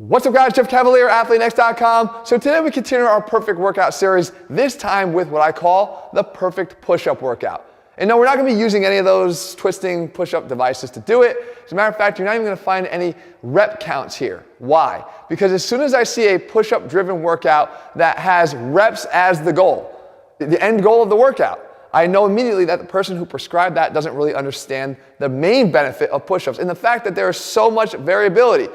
What's up guys, Jeff Cavaliere, AthleteNext.com. So today we continue our perfect workout series, this time with what I call the perfect push-up workout. And no, we're not gonna be using any of those twisting push-up devices to do it. As a matter of fact, you're not even gonna find any rep counts here. Why? Because as soon as I see a push-up driven workout that has reps as the goal, the end goal of the workout, I know immediately that the person who prescribed that doesn't really understand the main benefit of push-ups and the fact that there is so much variability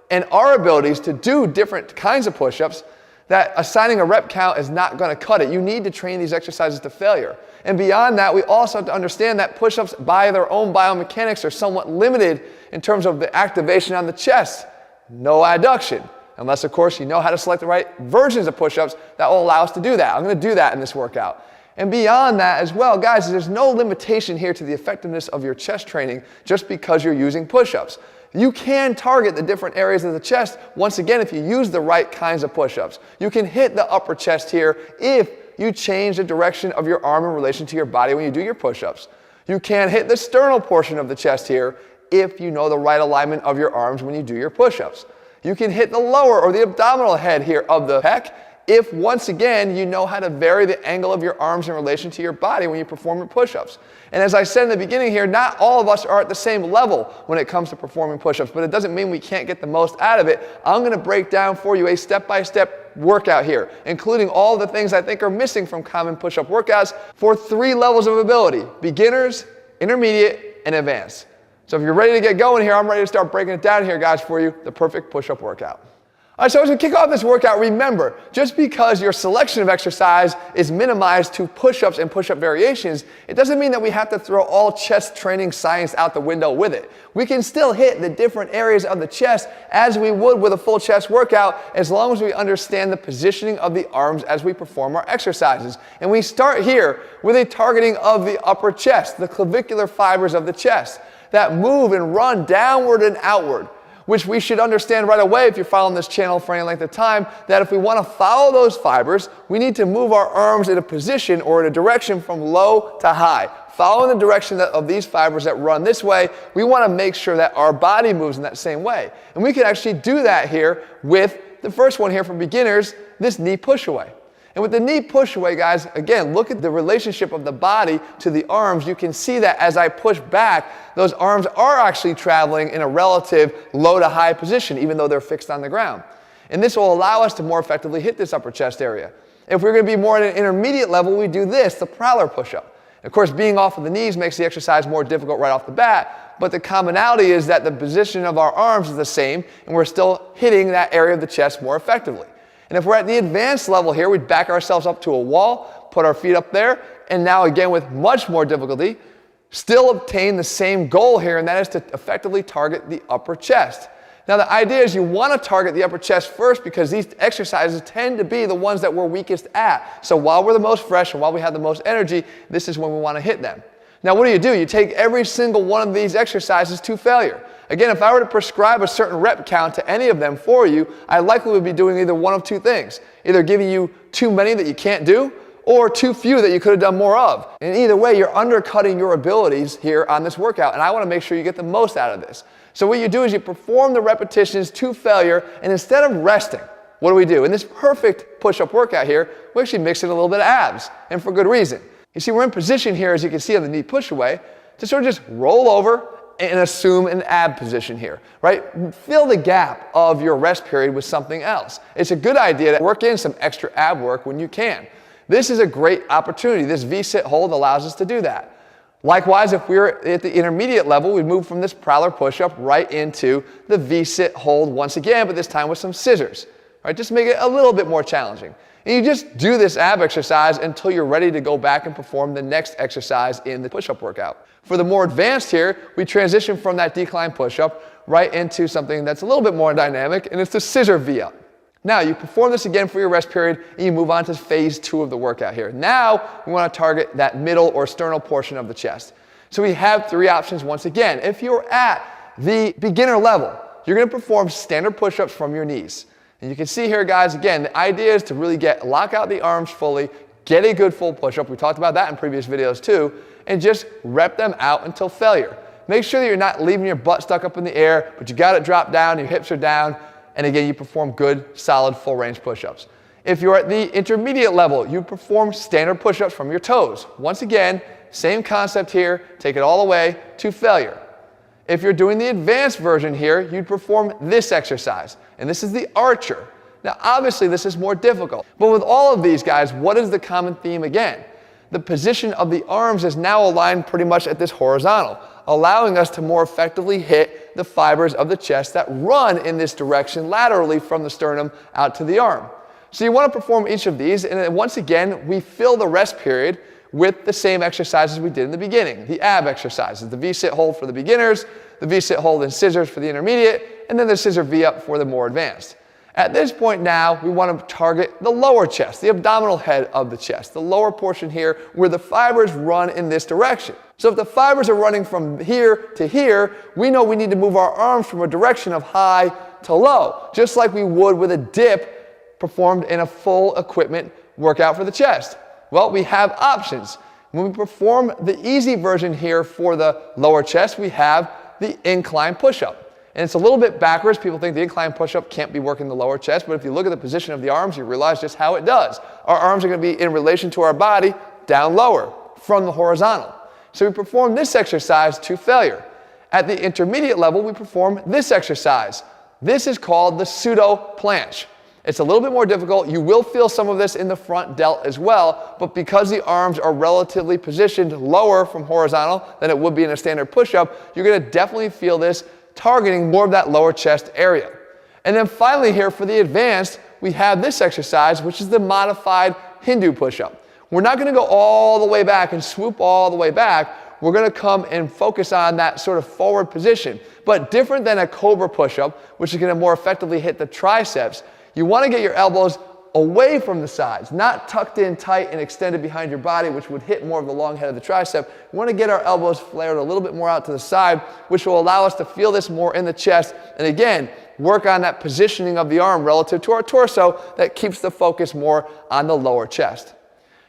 and our abilities to do different kinds of push-ups that assigning a rep count is not going to cut it. You need to train these exercises to failure. And beyond that, we also have to understand that push-ups by their own biomechanics are somewhat limited in terms of the activation on the chest. No adduction. Unless, of course, you know how to select the right versions of push-ups that will allow us to do that. I'm going to do that in this workout. And beyond that as well, guys, there's no limitation here to the effectiveness of your chest training just because you're using push-ups. You can target the different areas of the chest, once again, if you use the right kinds of push-ups. You can hit the upper chest here if you change the direction of your arm in relation to your body when you do your push-ups. You can hit the sternal portion of the chest here if you know the right alignment of your arms when you do your push-ups. You can hit the lower or the abdominal head here of the pec if, once again, you know how to vary the angle of your arms in relation to your body when you perform your push-ups. And as I said in the beginning here, not all of us are at the same level when it comes to performing push-ups, but it doesn't mean we can't get the most out of it. I'm going to break down for you a step-by-step workout here, including all the things I think are missing from common push-up workouts for 3 levels of ability: beginners, intermediate, and advanced. So if you're ready to get going here, I'm ready to start breaking it down here, guys, for you, the perfect push-up workout. All right, so as we kick off this workout, remember, just because your selection of exercise is minimized to push-ups and push-up variations, it doesn't mean that we have to throw all chest training science out the window with it. We can still hit the different areas of the chest as we would with a full chest workout, as long as we understand the positioning of the arms as we perform our exercises. And we start here with a targeting of the upper chest, the clavicular fibers of the chest that move and run downward and outward, which we should understand right away if you're following this channel for any length of time, that if we want to follow those fibers, we need to move our arms in a position or in a direction from low to high. Following the direction of these fibers that run this way, we want to make sure that our body moves in that same way. And we can actually do that here with the first one here for beginners, this knee push away. And with the knee push away, guys, again, look at the relationship of the body to the arms. You can see that as I push back, those arms are actually traveling in a relative low to high position, even though they're fixed on the ground. And this will allow us to more effectively hit this upper chest area. If we're going to be more at an intermediate level, we do this, the prowler push-up. Of course, being off of the knees makes the exercise more difficult right off the bat, but the commonality is that the position of our arms is the same, and we're still hitting that area of the chest more effectively. And if we're at the advanced level here, we'd back ourselves up to a wall, put our feet up there, and now again with much more difficulty, still obtain the same goal here, and that is to effectively target the upper chest. Now the idea is you want to target the upper chest first because these exercises tend to be the ones that we're weakest at. So while we're the most fresh and while we have the most energy, this is when we want to hit them. Now what do? You take every single one of these exercises to failure. Again, if I were to prescribe a certain rep count to any of them for you, I likely would be doing either one of 2 things. Either giving you too many that you can't do, or too few that you could have done more of. And either way, you're undercutting your abilities here on this workout, and I want to make sure you get the most out of this. So what you do is you perform the repetitions to failure, and instead of resting, what do? In this perfect push-up workout here, we actually mix in a little bit of abs, and for good reason. You see, we're in position here, as you can see on the knee push away, to sort of just roll over and assume an ab position here, right? Fill the gap of your rest period with something else. It's a good idea to work in some extra ab work when you can. This is a great opportunity. This V-sit hold allows us to do that. Likewise, if we're at the intermediate level, we move from this prowler push-up right into the V-sit hold once again, but this time with some scissors, right? Just make it a little bit more challenging. And you just do this ab exercise until you're ready to go back and perform the next exercise in the push-up workout. For the more advanced here, we transition from that decline push-up right into something that's a little bit more dynamic, and it's the scissor V-up. Now, you perform this again for your rest period, and you move on to phase 2 of the workout here. Now, we want to target that middle or sternal portion of the chest. So we have 3 options once again. If you're at the beginner level, you're going to perform standard push-ups from your knees. And you can see here, guys, again, the idea is to really lock out the arms fully, get a good full push-up. We talked about that in previous videos too, and just rep them out until failure. Make sure that you're not leaving your butt stuck up in the air, but you got it dropped down, your hips are down, and again, you perform good, solid, full range push-ups. If you're at the intermediate level, you perform standard push-ups from your toes. Once again, same concept here, take it all the way to failure. If you're doing the advanced version here, you'd perform this exercise, and this is the archer. Now, obviously, this is more difficult, but with all of these guys, what is the common theme again? The position of the arms is now aligned pretty much at this horizontal, allowing us to more effectively hit the fibers of the chest that run in this direction laterally from the sternum out to the arm. So you want to perform each of these, and then once again, we fill the rest period with the same exercises we did in the beginning, the ab exercises, the V-sit hold for the beginners, the V-sit hold and scissors for the intermediate, and then the scissor V-up for the more advanced. At this point now, we want to target the lower chest, the abdominal head of the chest, the lower portion here where the fibers run in this direction. So if the fibers are running from here to here, we know we need to move our arms from a direction of high to low, just like we would with a dip performed in a full equipment workout for the chest. Well, we have options. When we perform the easy version here for the lower chest, we have the incline push-up. And it's a little bit backwards. People think the incline push-up can't be working the lower chest, but if you look at the position of the arms, you realize just how it does. Our arms are going to be in relation to our body, down lower, from the horizontal. So we perform this exercise to failure. At the intermediate level, we perform this exercise. This is called the pseudo planche. It's a little bit more difficult. You will feel some of this in the front delt as well, but because the arms are relatively positioned lower from horizontal than it would be in a standard push-up, you're going to definitely feel this targeting more of that lower chest area. And then finally here for the advanced, we have this exercise, which is the modified Hindu push-up. We're not going to go all the way back and swoop all the way back. We're going to come and focus on that sort of forward position. But different than a cobra push-up, which is going to more effectively hit the triceps, you want to get your elbows away from the sides, not tucked in tight and extended behind your body, which would hit more of the long head of the tricep. We want to get our elbows flared a little bit more out to the side, which will allow us to feel this more in the chest. And again, work on that positioning of the arm relative to our torso that keeps the focus more on the lower chest.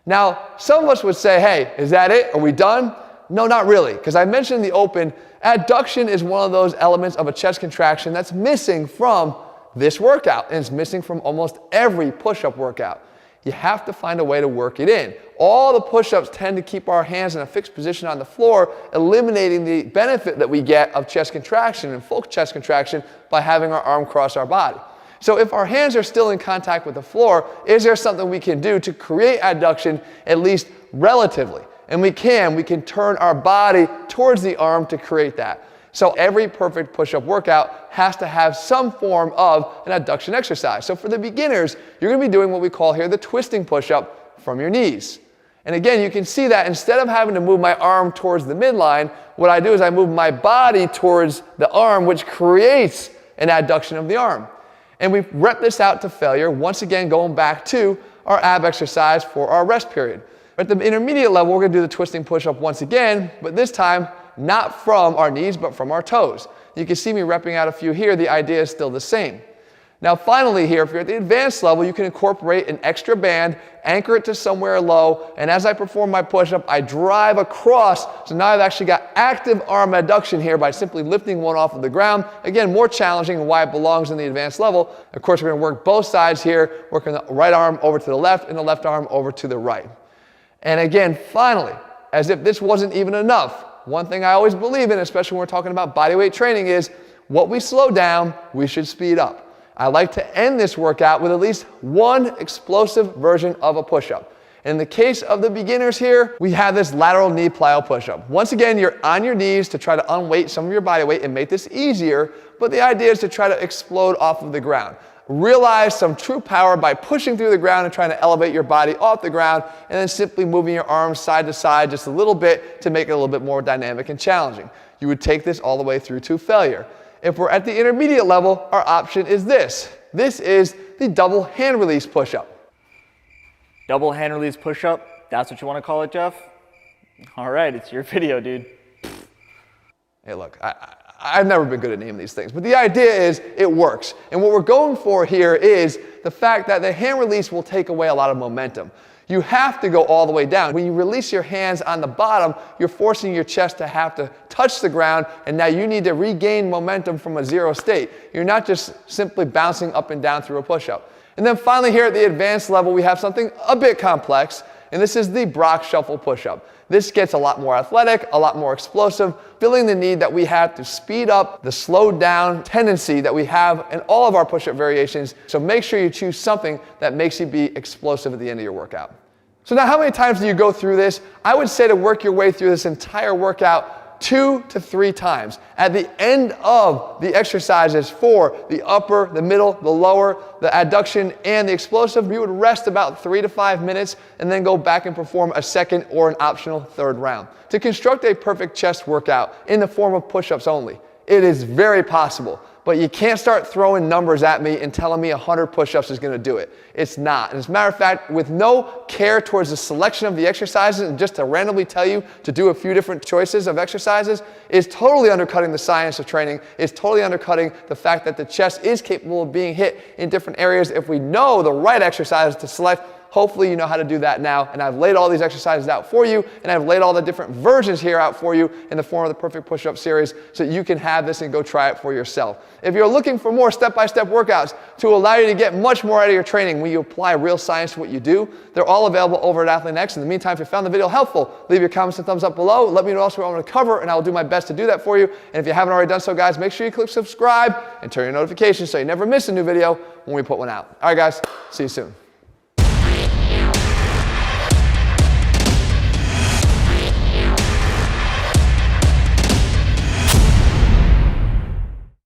Now, some of us would say, hey, is that it? Are we done? No, not really, because I mentioned in the open, adduction is one of those elements of a chest contraction that's missing from this workout, and it's missing from almost every push-up workout. You have to find a way to work it in. All the push-ups tend to keep our hands in a fixed position on the floor, eliminating the benefit that we get of chest contraction and full chest contraction by having our arm cross our body. So if our hands are still in contact with the floor, is there something we can do to create adduction, at least relatively? And we can turn our body towards the arm to create that. So every perfect push-up workout has to have some form of an adduction exercise. So for the beginners, you're going to be doing what we call here the twisting push-up from your knees. And again, you can see that instead of having to move my arm towards the midline, what I do is I move my body towards the arm, which creates an adduction of the arm. And we rep this out to failure, once again going back to our ab exercise for our rest period. At the intermediate level, we're going to do the twisting push-up once again, but this time not from our knees, but from our toes. You can see me repping out a few here. The idea is still the same. Now finally here, if you're at the advanced level, you can incorporate an extra band, anchor it to somewhere low, and as I perform my push-up, I drive across. So now I've actually got active arm adduction here by simply lifting one off of the ground. Again, more challenging and why it belongs in the advanced level. Of course, we're going to work both sides here, working the right arm over to the left and the left arm over to the right. And again, finally, as if this wasn't even enough, one thing I always believe in, especially when we're talking about bodyweight training, is what we slow down, we should speed up. I like to end this workout with at least one explosive version of a push-up. In the case of the beginners here, we have this lateral knee plyo push-up. Once again, you're on your knees to try to unweight some of your body weight and make this easier, but the idea is to try to explode off of the ground. Realize some true power by pushing through the ground and trying to elevate your body off the ground, and then simply moving your arms side to side just a little bit to make it a little bit more dynamic and challenging. You would take this all the way through to failure. If we're at the intermediate level, our option is this. This is the double hand release push-up. Double hand release push-up, that's what you want to call it, Jeff? All right, it's your video, dude. Hey, look, I've never been good at naming these things, but the idea is it works. And what we're going for here is the fact that the hand release will take away a lot of momentum. You have to go all the way down. When you release your hands on the bottom, you're forcing your chest to have to touch the ground, and now you need to regain momentum from a zero state. You're not just simply bouncing up and down through a push-up. And then finally here at the advanced level, we have something a bit complex, and this is the Brock Shuffle push-up. This gets a lot more athletic, a lot more explosive, filling the need that we have to speed up the slowed down tendency that we have in all of our push-up variations. So make sure you choose something that makes you be explosive at the end of your workout. So now how many times do you go through this? I would say to work your way through this entire workout 2 to 3 times. At the end of the exercises for the upper, the middle, the lower, the adduction, and the explosive, you would rest about 3 to 5 minutes and then go back and perform a second or an optional third round. To construct a perfect chest workout in the form of push-ups only, it is very possible. But you can't start throwing numbers at me and telling me 100 push-ups is going to do it. It's not. And as a matter of fact, with no care towards the selection of the exercises and just to randomly tell you to do a few different choices of exercises is totally undercutting the science of training, is totally undercutting the fact that the chest is capable of being hit in different areas if we know the right exercises to select. Hopefully you know how to do that now, and I've laid all these exercises out for you, and I've laid all the different versions here out for you in the form of the Perfect Push-Up series so that you can have this and go try it for yourself. If you're looking for more step-by-step workouts to allow you to get much more out of your training when you apply real science to what you do, they're all available over at AthleanX. In the meantime, if you found the video helpful, leave your comments and thumbs up below. Let me know else what I want to cover, and I will do my best to do that for you. And if you haven't already done so, guys, make sure you click subscribe and turn your notifications so you never miss a new video when we put one out. All right, guys, see you soon.